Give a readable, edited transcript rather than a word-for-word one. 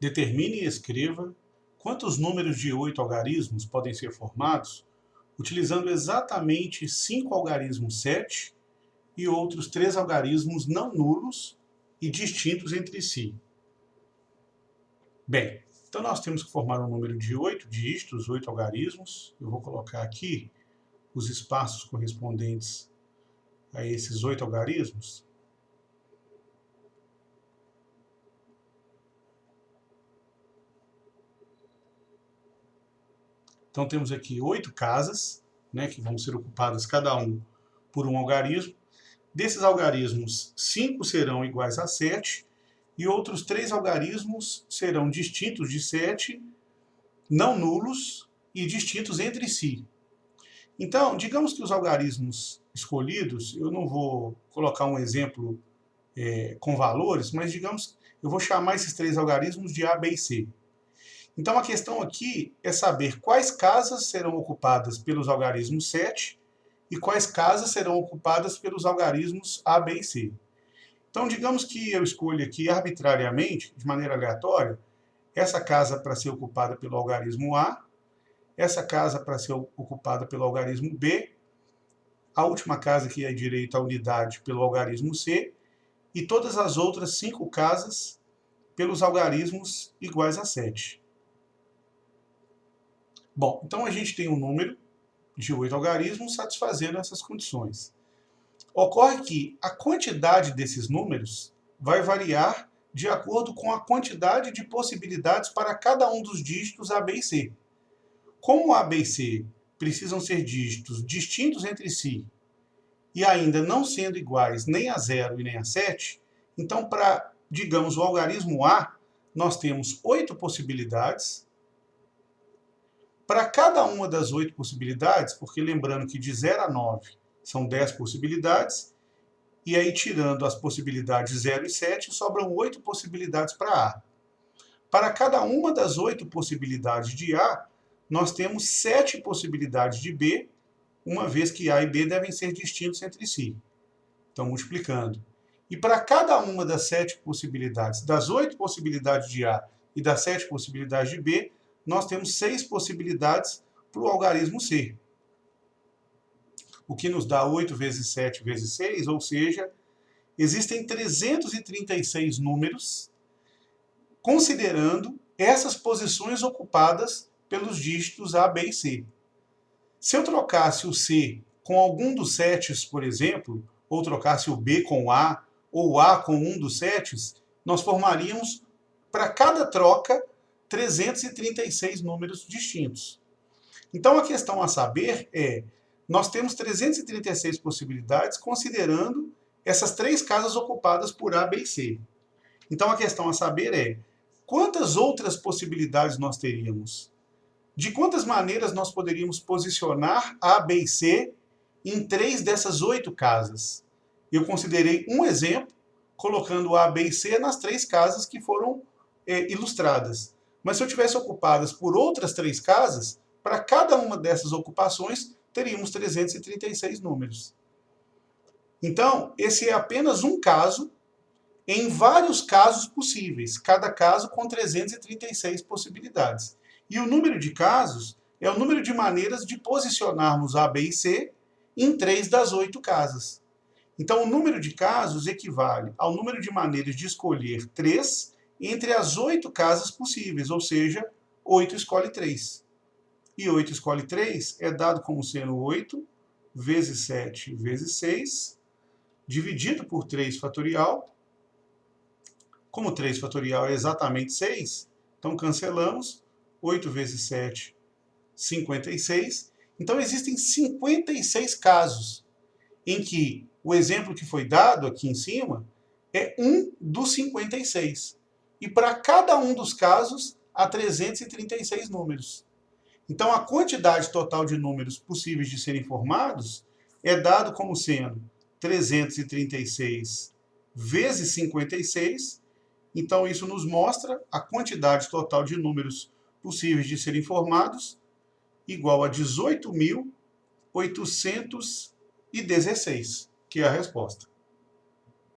Determine e escreva quantos números de 8 algarismos podem ser formados utilizando exatamente 5 algarismos 7 e outros 3 algarismos não nulos e distintos entre si. Bem, então nós temos que formar um número de 8 dígitos, 8 algarismos. Eu vou colocar aqui os espaços correspondentes a esses 8 algarismos. Então temos aqui 8 casas, que vão ser ocupadas cada um por um algarismo. Desses algarismos, 5 serão iguais a 7 e outros 3 algarismos serão distintos de 7, não nulos e distintos entre si. Então, digamos que os algarismos escolhidos, eu não vou colocar um exemplo com valores, mas digamos, eu vou chamar esses 3 algarismos de A, B e C. Então a questão aqui é saber quais casas serão ocupadas pelos algarismos 7 e quais casas serão ocupadas pelos algarismos A, B e C. Então digamos que eu escolho aqui arbitrariamente, de maneira aleatória, essa casa para ser ocupada pelo algarismo A, essa casa para ser ocupada pelo algarismo B, a última casa que é direito à unidade pelo algarismo C, e todas as outras 5 casas pelos algarismos iguais a 7. Bom, então a gente tem um número de 8 algarismos satisfazendo essas condições. Ocorre que a quantidade desses números vai variar de acordo com a quantidade de possibilidades para cada um dos dígitos A, B e C. Como A, B e C precisam ser dígitos distintos entre si e ainda não sendo iguais nem a 0 e nem a 7, então para, digamos, o algarismo A, nós temos 8 possibilidades. Para cada uma das 8 possibilidades, porque lembrando que de 0 a 9 são 10 possibilidades, e aí tirando as possibilidades 0 e 7, sobram 8 possibilidades para A. Para cada uma das 8 possibilidades de A, nós temos 7 possibilidades de B, uma vez que A e B devem ser distintos entre si. Então, multiplicando. E para cada uma das 7 possibilidades, das 8 possibilidades de A e das 7 possibilidades de B, nós temos 6 possibilidades para o algarismo C. O que nos dá 8 vezes 7 vezes 6, ou seja, existem 336 números, considerando essas posições ocupadas pelos dígitos A, B e C. Se eu trocasse o C com algum dos 7, por exemplo, ou trocasse o B com o A, ou o A com um dos 7, nós formaríamos, para cada troca, 336 números distintos. Então a questão a saber é, nós temos 336 possibilidades considerando essas 3 casas ocupadas por A, B e C. Então a questão a saber é, quantas outras possibilidades nós teríamos? De quantas maneiras nós poderíamos posicionar A, B e C em 3 dessas 8 casas? Eu considerei um exemplo, colocando A, B e C nas 3 casas que foram ilustradas. Mas se eu tivesse ocupadas por outras 3 casas, para cada uma dessas ocupações, teríamos 336 números. Então, esse é apenas um caso em vários casos possíveis, cada caso com 336 possibilidades. E o número de casos é o número de maneiras de posicionarmos A, B e C em 3 das 8 casas. Então, o número de casos equivale ao número de maneiras de escolher 3 entre as 8 casas possíveis, ou seja, 8 escolhe 3. E 8 escolhe 3 é dado como sendo 8 vezes 7 vezes 6, dividido por 3 fatorial. Como 3 fatorial é exatamente 6, então cancelamos. 8 vezes 7, 56. Então existem 56 casos em que o exemplo que foi dado aqui em cima é um dos 56. E para cada um dos casos, há 336 números. Então, a quantidade total de números possíveis de serem formados é dado como sendo 336 vezes 56. Então, isso nos mostra a quantidade total de números possíveis de serem formados, igual a 18.816, que é a resposta.